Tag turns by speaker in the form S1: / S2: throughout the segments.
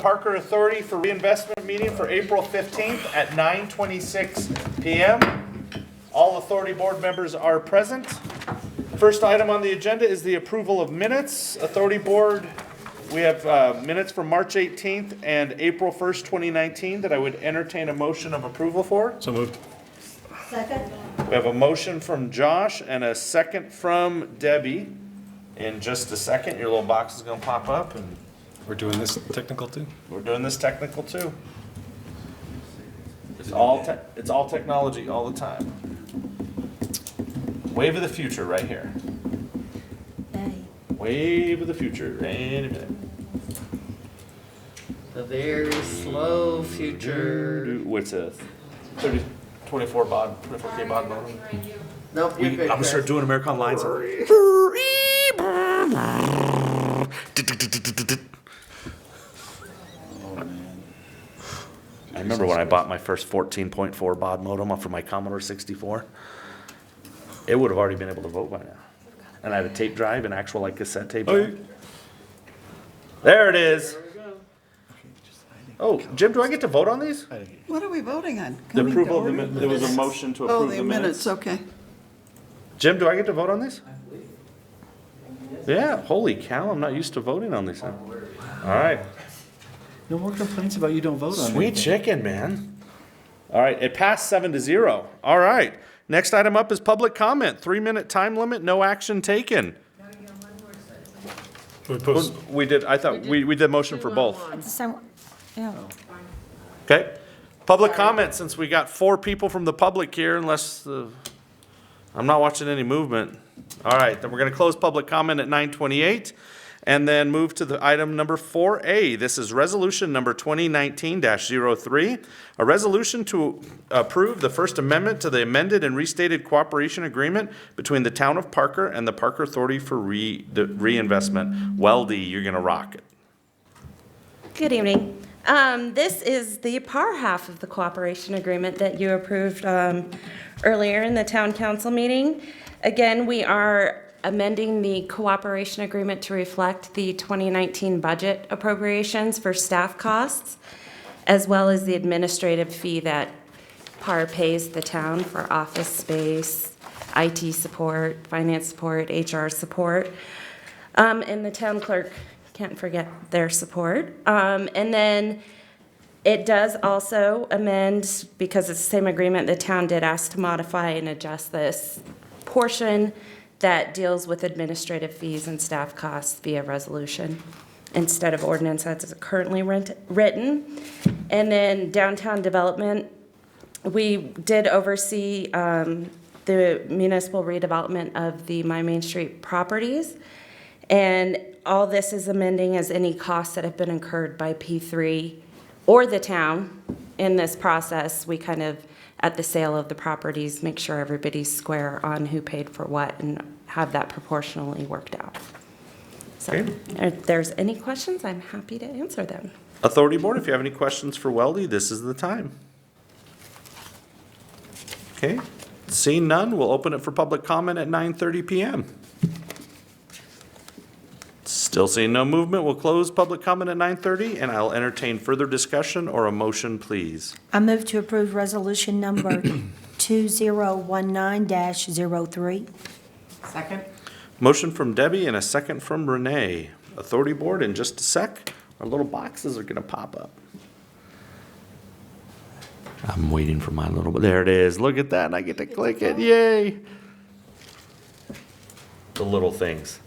S1: Parker Authority for Reinvestment meeting for April 15th at 9:26 p.m. All authority board members are present. First item on the agenda is the approval of minutes. Authority board, we have minutes from March 18th and April 1st, 2019 that I would entertain a motion of approval for.
S2: So moved.
S3: Second.
S1: We have a motion from Josh and a second from Debbie. In just a second, your little box is gonna pop up and
S2: We're doing this technical too?
S1: we're doing this technical too. It's all technology all the time. Wave of the future right here.
S3: Hey.
S1: Wave of the future, any minute.
S4: The very slow future.
S1: What's a 24 K baud modem?
S4: Nope, you're good.
S1: I'm gonna start doing American Online. I remember when I bought my first 14.4 baud modem off of my Commodore 64. It would have already been able to vote by now. And I had a tape drive, an actual like cassette tape drive. There it is. Oh, Jim, do I get to vote on these?
S5: What are we voting on?
S1: The
S5: Can we
S1: approval
S5: go
S1: of the,
S5: over?
S1: there was a motion to
S5: Oh,
S1: approve
S5: the
S1: the
S5: minutes,
S1: minutes.
S5: okay.
S1: Jim, do I get to vote on these? Yeah, holy cow, I'm not used to voting on these. All right,
S6: No more complaints about you don't vote on
S1: sweet
S6: anything.
S1: chicken, man. All right, it passed 7-0. All right, next item up is public comment. 3-minute time limit, no action taken. We did, I thought, we did motion for both.
S3: It's the same, yeah.
S1: Okay, public comment, since we got 4 people from the public here, unless, I'm not watching any movement. All right, then we're gonna close public comment at 9:28, and then move to the item number 4A. This is resolution number 2019-03, a resolution to approve the First Amendment to the amended and restated cooperation agreement between the Town of Parker and the Parker Authority for Reinvestment. Weldy, you're gonna rock it.
S7: Good evening. This is the par half of the cooperation agreement that you approved earlier in the town council meeting. Again, we are amending the cooperation agreement to reflect the 2019 budget appropriations for staff costs, as well as the administrative fee that PAR pays the town for office space, IT support, finance support, HR support, and the town clerk, can't forget their support. And then it does also amend, because it's the same agreement, the town did ask to modify and adjust this portion that deals with administrative fees and staff costs via resolution instead of ordinance as it's currently written. And then downtown development, we did oversee the municipal redevelopment of the My Main Street properties. And all this is amending as any costs that have been incurred by P3 or the town in this process. We kind of, at the sale of the properties, make sure everybody's square on who paid for what and have that proportionally worked out. So if there's any questions, I'm happy to answer them.
S1: Authority Board, if you have any questions for Weldy, this is the time. Okay, seeing none, we'll open it for public comment at 9:30 p.m. Still seeing no movement, we'll close public comment at 9:30, and I'll entertain further discussion or a motion, please.
S3: I move to approve resolution number 2019-03.
S4: Second?
S1: Motion from Debbie and a second from Renee. Authority Board, in just a sec, our little boxes are gonna pop up. I'm waiting for my little, there it is, look at that, and I get to click it, yay! The little things.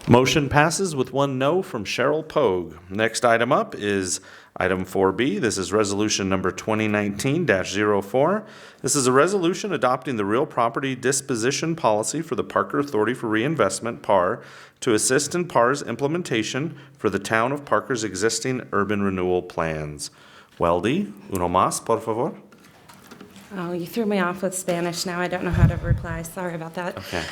S1: Motion passes with 1 no from Cheryl Pogue. Next item up is item 4B. This is resolution number 2019-04. This is a resolution adopting the real property disposition policy for the Parker Authority for Reinvestment, PAR, to assist in PAR's implementation for the town of Parker's existing urban renewal plans. Weldy, uno más, por favor.
S7: Oh, you threw me off with Spanish now. I don't know how to reply. Sorry about that.
S1: Okay.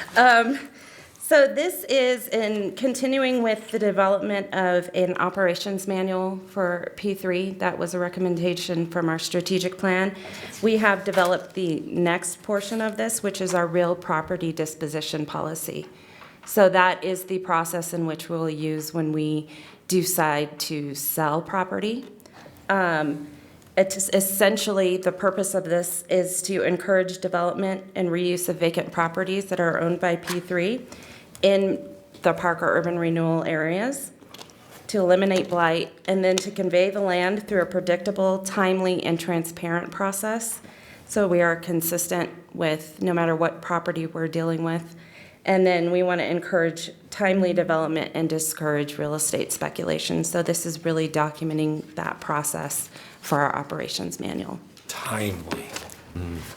S7: So this is in continuing with the development of an operations manual for P3. That was a recommendation from our strategic plan. We have developed the next portion of this, which is our real property disposition policy. So that is the process in which we'll use when we decide to sell property. It's essentially, the purpose of this is to encourage development and reuse of vacant properties that are owned by P3 in the park or urban renewal areas, to eliminate blight, and then to convey the land through a predictable, timely, and transparent process. So we are consistent with no matter what property we're dealing with. And then we want to encourage timely development and discourage real estate speculation. So this is really documenting that process for our operations manual.
S2: Timely.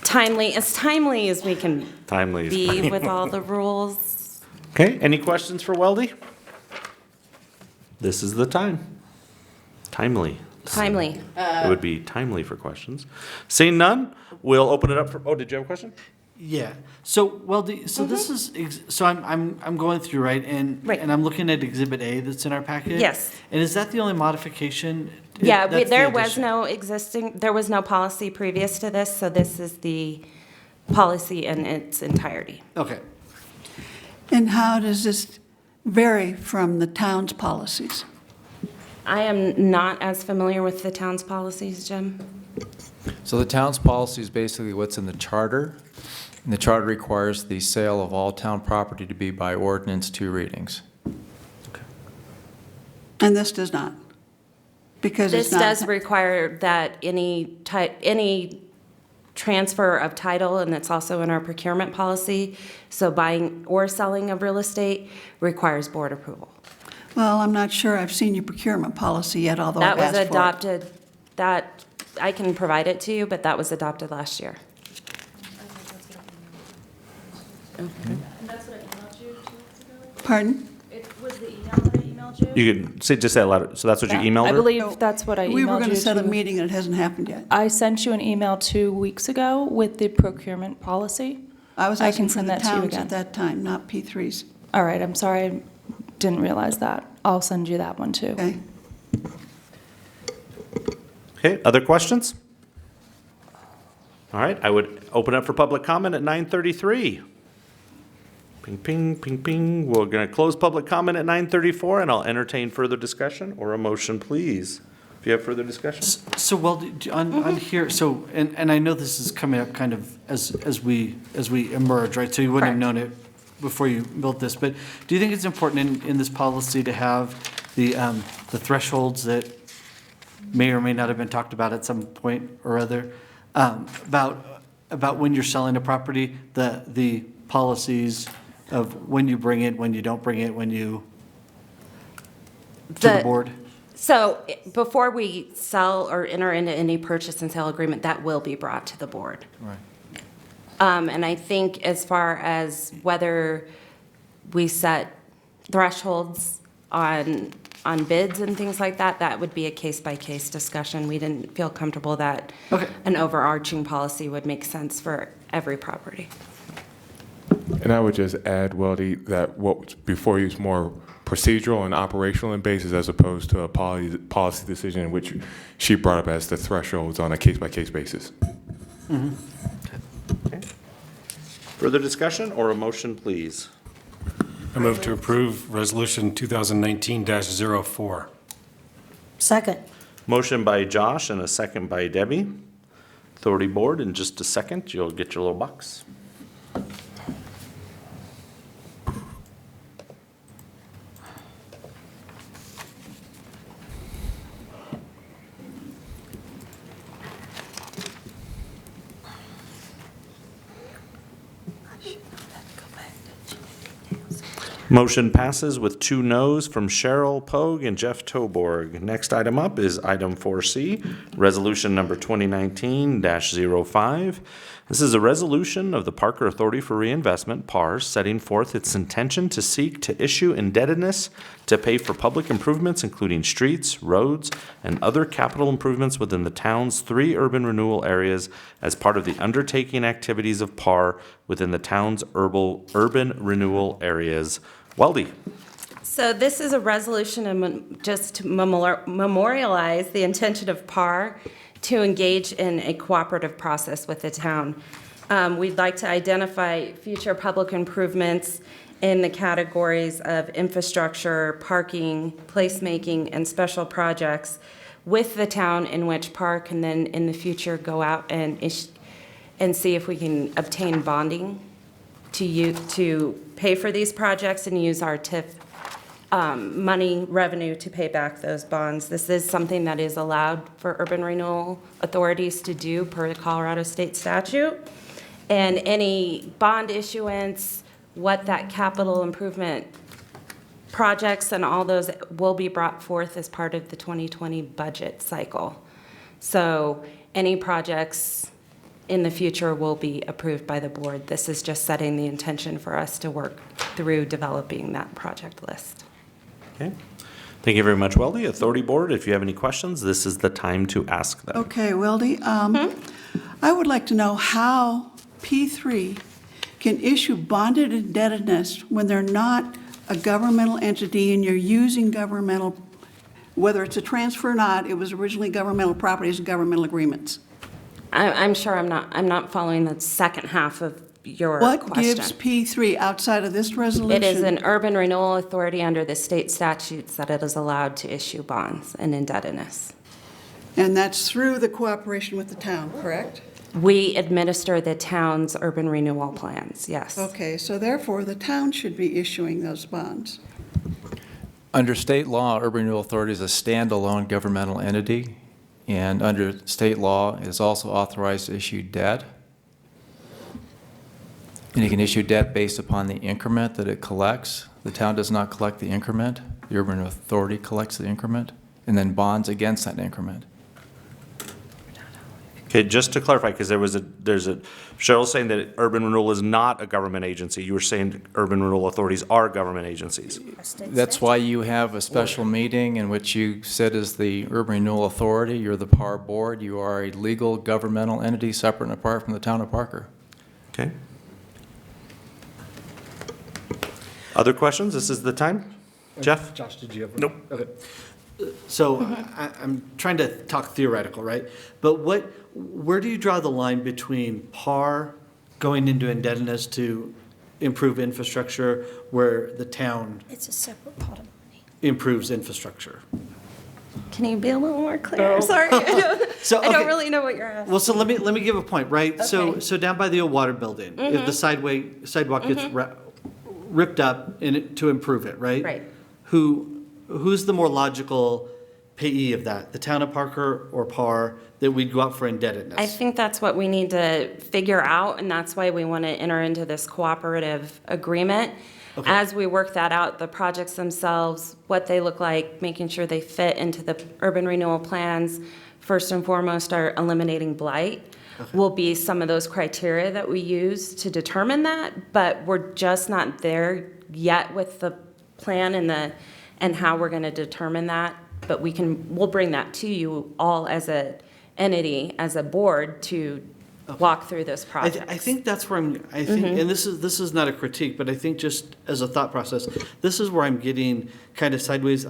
S7: Timely as we can
S1: Timely is
S7: be with all the rules.
S1: Okay, any questions for Weldy? This is the time. Timely.
S7: Timely.
S1: It would be timely for questions. Seeing none, we'll open it up for, oh, did you have a question?
S6: Yeah. So, well, so this is, so I'm going through, right?
S7: Right.
S6: And I'm looking at Exhibit A that's in our packet?
S7: Yes.
S6: And is that the only modification?
S7: Yeah,
S6: That's the
S7: there was
S6: addition.
S7: there was no policy previous to this, so this is the policy in its entirety.
S6: Okay.
S5: And how does this vary from the town's policies?
S7: I am not as familiar with the town's policies, Jim.
S8: So the town's policy is basically what's in the charter. And the charter requires the sale of all town property to be by ordinance 2 readings.
S5: And this does not? Because
S7: This
S5: it's not.
S7: does require that any transfer of title, and that's also in our procurement policy, so buying or selling of real estate requires board approval.
S5: Well, I'm not sure I've seen your procurement policy yet, although
S7: That
S5: I've
S7: was
S5: asked for it.
S7: adopted, that, I can provide it to you, but that was adopted last year.
S9: That's what I emailed you 2 weeks ago.
S5: Pardon?
S9: It was the email that I emailed you.
S1: You can say, just say it louder. So that's what you emailed
S9: I
S1: her?
S9: believe that's what I emailed you.
S5: We were going to set a
S9: to-
S5: meeting and it hasn't happened yet.
S9: I sent you an email 2 weeks ago with the procurement policy.
S5: I was
S9: I
S5: asking
S9: can
S5: for
S9: send
S5: the
S9: that to you
S5: towns
S9: again.
S5: at that time, not P3s.
S9: All right, I'm sorry, I didn't realize that. I'll send you that one too.
S5: Okay?
S1: Okay, other questions? All right, I would open up for public comment at 9:33. Ping, ping, ping, ping. We're going to close public comment at 9:34, and I'll entertain further discussion or a motion, please. If you have further discussion.
S6: So, well, on here, so, and I know this is coming up kind of as we emerge, right? So you wouldn't have known it before you built this, but do you think it's important in this policy to have the thresholds that may or may not have been talked about at some point or other, about when you're selling a property, the policies of when you bring it, when you don't bring it, when you, to the board?
S7: So before we sell or enter into any purchase and sale agreement, that will be brought to the board.
S8: Right.
S7: And I think as far as whether we set thresholds on bids and things like that, that would be a case-by-case discussion. We didn't feel comfortable that
S6: Okay.
S7: an overarching policy would make sense for every property.
S10: And I would just add, Weldy, that what was before you was more procedural and operational in basis as opposed to a policy decision, which she brought up as the thresholds on a case-by-case basis.
S1: Further discussion or a motion, please?
S2: I move to approve Resolution 2019-04.
S3: Second.
S1: Motion by Josh and a second by Debbie. Authority Board, in just a second, you'll get your little box. Motion passes with 2 noes from Cheryl Pogue and Jeff Toborg. Next item up is item 4C, resolution number 2019-05. This is a resolution of the Parker Authority for Reinvestment, PARS, setting forth its intention to seek to issue indebtedness to pay for public improvements, including streets, roads, and other capital improvements within the town's 3 urban renewal areas as part of the undertaking activities of PAR within the town's urban renewal areas. Weldy.
S7: So this is a resolution just to memorialize the intention of PAR to engage in a cooperative process with the town. We'd like to identify future public improvements in the categories of infrastructure, parking, placemaking, and special projects with the town, in which PAR can then in the future go out and see if we can obtain bonding to pay for these projects and use our TIF money revenue to pay back those bonds. This is something that is allowed for urban renewal authorities to do per the Colorado state statute. And any bond issuance, what that capital improvement projects and all those will be brought forth as part of the 2020 budget cycle. So any projects in the future will be approved by the board. This is just setting the intention for us to work through developing that project list.
S1: Okay. Thank you very much, Weldy. Authority Board, if you have any questions, this is the time to ask them.
S5: Okay, Weldy, I would like to know how P3 can issue bonded indebtedness when they're not a governmental entity and you're using governmental, whether it's a transfer or not, it was originally governmental properties and governmental agreements.
S7: I'm sure I'm not following the second half of your
S5: What
S7: question.
S5: gives P3 outside of this resolution?
S7: It is an urban renewal authority under the state statutes that it is allowed to issue bonds and indebtedness.
S5: And that's through the cooperation with the town, correct?
S7: We administer the town's urban renewal plans, yes.
S5: Okay, so therefore, the town should be issuing those bonds.
S8: Under state law, Urban Renewal Authority is a standalone governmental entity, and under state law, it is also authorized to issue debt. And it can issue debt based upon the increment that it collects. The town does not collect the increment. The Urban Renewal Authority collects the increment, and then bonds against that increment.
S1: Okay, just to clarify, because Cheryl's saying that urban renewal is not a government agency. You were saying urban renewal authorities are government agencies.
S8: That's why you have a special meeting in which you sit as the Urban Renewal Authority. You're the PAR board. You are a legal governmental entity separate and apart from the town of Parker.
S1: Okay. Other questions? This is the time. Jeff?
S6: Josh, did you have?
S1: Nope.
S6: Okay. So I'm trying to talk theoretical, right? But where do you draw the line between PAR going into indebtedness to improve infrastructure where the town
S3: It's a separate pot of money.
S6: improves infrastructure?
S7: Can you be a little more clear? Sorry,
S6: So,
S7: I don't
S6: okay.
S7: really know what you're asking.
S6: Well, so let me give a point, right?
S7: Okay.
S6: So down by the old water building, if the sidewalk gets ripped up to improve it, right?
S7: Right.
S6: Who's the more logical payee of that? The town of Parker or PAR that we'd go out for indebtedness?
S7: I think that's what we need to figure out, and that's why we want to enter into this cooperative agreement.
S6: Okay.
S7: As we work that out, the projects themselves, what they look like, making sure they fit into the urban renewal plans, first and foremost are eliminating blight, will be some of those criteria that we use to determine that, but we're just not there yet with the plan and how we're going to determine that. But we'll bring that to you all as a entity, as a board, to walk through this project.
S6: I think that's where I think, and this is not a critique, but I think just as a thought process, this is where I'm getting kind of sideways.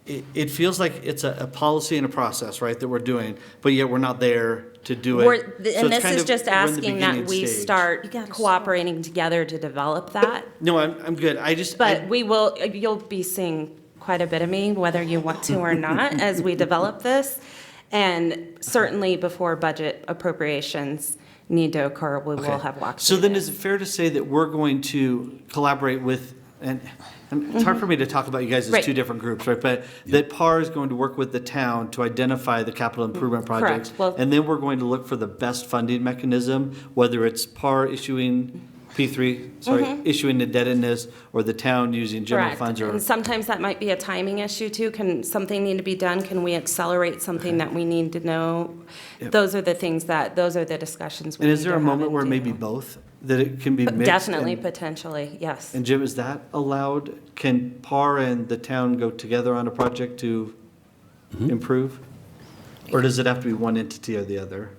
S6: It feels like it's a policy and a process, right, that we're doing, but yet we're not there to do it. So
S7: And
S6: it's
S7: this
S6: kind
S7: is
S6: of-
S7: just
S6: we're in the
S7: asking that
S6: beginning
S7: we
S6: stage.
S7: start cooperating together to develop that.
S6: No, I'm good.
S7: But you'll be seeing quite a bit of me, whether you want to or not, as we develop this. And certainly before budget appropriations need to occur, we will have walked
S6: So
S7: through
S6: then
S7: this.
S6: is it fair to say that we're going to collaborate with, and it's hard for me to talk about you guys as
S7: Right.
S6: two different groups, right? But that PAR is going to work with the town to identify the capital improvement
S7: Correct.
S6: projects.
S7: Well-
S6: And then we're going to look for the best funding mechanism, whether it's PAR issuing P3, sorry, issuing indebtedness, or the town using general
S7: Correct.
S6: funds, or?
S7: And sometimes that might be a timing issue too. Can something need to be done? Can we accelerate something that we need to know? Those are the things those are the discussions we
S6: And
S7: need
S6: is there
S7: to
S6: a
S7: have
S6: moment
S7: and
S6: where
S7: do.
S6: maybe both, that it can be mixed?
S7: Definitely,
S6: and-
S7: potentially, yes.
S6: And Jim, is that allowed? Can PAR and the town go together on a project to improve? Or does it have to be one entity or the other?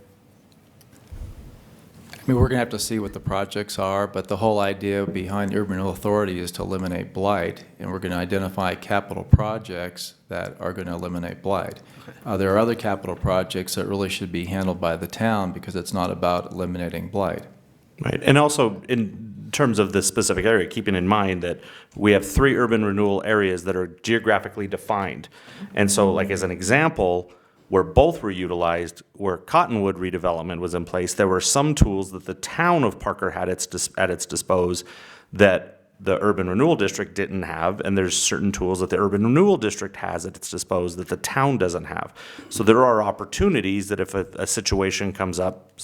S8: I mean, we're going to have to see what the projects are, but the whole idea behind the Urban Renewal Authority is to eliminate blight, and we're going to identify capital projects that are going to eliminate blight. There are other capital projects that really should be handled by the town because it's not about eliminating blight.
S1: Right, and also in terms of this specific area, keeping in mind that we have 3 urban renewal areas that are geographically defined. And so, like as an example, where both were utilized, where Cottonwood redevelopment was in place, there were some tools that the town of Parker had at its disposal that the urban renewal district didn't have, and there's certain tools that the urban renewal district has at its disposal that the town doesn't have. So there are opportunities that if a situation comes up,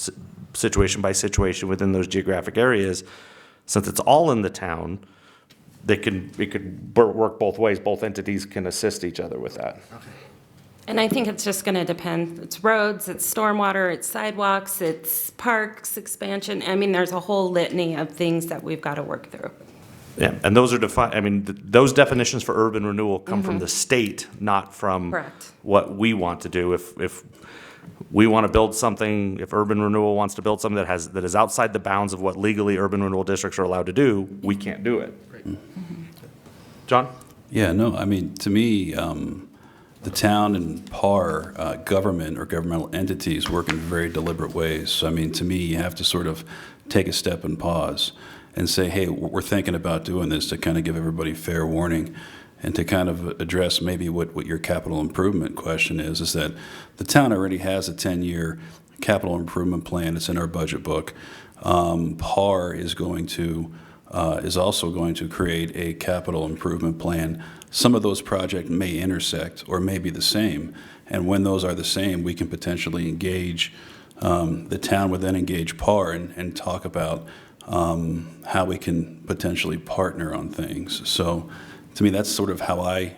S1: situation by situation within those geographic areas, since it's all in the town, it could work both ways. Both entities can assist each other with that.
S7: And I think it's just going to depend. It's roads, it's stormwater, it's sidewalks, it's parks, expansion. I mean, there's a whole litany of things that we've got to work through.
S1: Yeah, and those are defined, I mean, those definitions for urban renewal come from the state, not from
S7: Correct.
S1: what we want to do. If we want to build something, if urban renewal wants to build something that is outside the bounds of what legally urban renewal districts are allowed to do, we can't do it. John?
S11: Yeah, no, I mean, to me, the town and PAR, government or governmental entities work in very deliberate ways. So, I mean, to me, you have to sort of take a step and pause and say, hey, we're thinking about doing this, to kind of give everybody fair warning and to kind of address maybe what your capital improvement question is that the town already has a 10-year capital improvement plan. It's in our budget book. PAR is also going to create a capital improvement plan. Some of those projects may intersect or may be the same, and when those are the same, we can potentially engage, the town would then engage PAR and talk about how we can potentially partner on things. So to me, that's sort of how I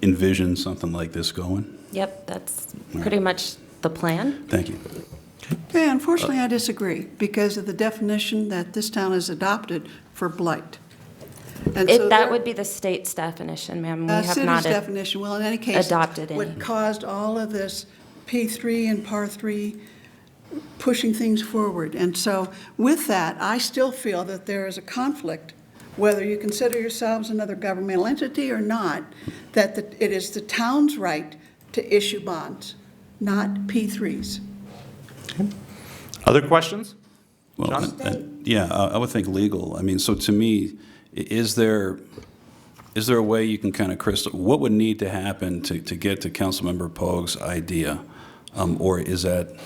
S11: envision something like this going.
S7: Yep, that's pretty much the plan.
S11: Thank you.
S5: Okay, unfortunately, I disagree because of the definition that this town has adopted for blight. And so
S7: That
S5: there-
S7: would be the state's definition, ma'am. We have
S5: city's
S7: not
S5: definition, well, in any case.
S7: adopted any.
S5: What caused all of this P3 and PAR 3 pushing things forward. And so with that, I still feel that there is a conflict, whether you consider yourselves another governmental entity or not, that it is the town's right to issue bonds, not P3s.
S1: Other questions?
S11: Well,
S1: John?
S11: yeah, I would think legal. I mean, so to me, is there a way you can kind of crystal, what would need to happen to get to Councilmember Pogue's idea? Or is that,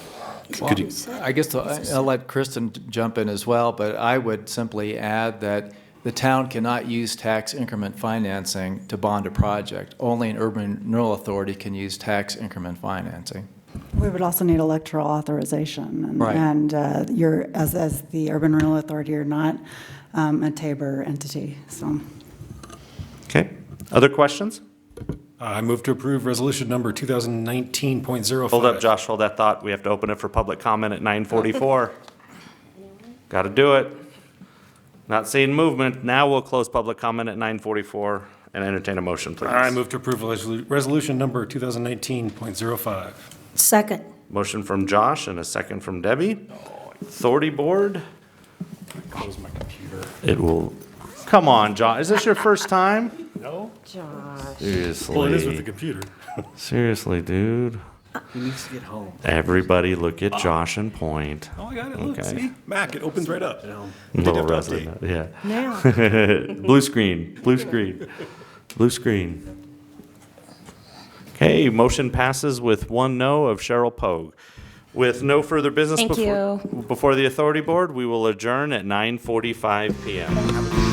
S11: could you?
S8: I guess I'll let Kristen jump in as well, but I would simply add that the town cannot use tax increment financing to bond a project. Only an urban renewal authority can use tax increment financing.
S12: We would also need electoral authorization. And,
S8: Right.
S12: and you're, as the Urban Renewal Authority, you're not a Tabor entity, so.
S1: Okay, other questions?
S2: I move to approve resolution number 2019.05.
S1: Hold up, Josh, hold that thought. We have to open it for public comment at 9:44. Got to do it. Not seeing movement. Now we'll close public comment at 9:44 and entertain a motion, please.
S2: I move to approve resolution number 2019.05.
S3: Second.
S1: Motion from Josh and a second from Debbie. Authority Board.
S2: Close my computer.
S1: It will, come on, Josh. Is this your first time?
S2: No?
S7: Josh.
S1: Seriously.
S2: Well, it is with the computer.
S1: Seriously, dude.
S6: He needs to get home.
S1: Everybody look at Josh and point.
S2: Oh, I got it. Look,
S1: Okay.
S2: see? Mac, it opens right up.
S1: Little
S2: Didn't have to
S1: resident, yeah.
S3: Now.
S1: Blue screen, blue screen, blue screen. Okay, motion passes with 1 no of Cheryl Pogue. With no further business
S7: Thank
S1: before the Authority Board, we will adjourn at 9:45 PM.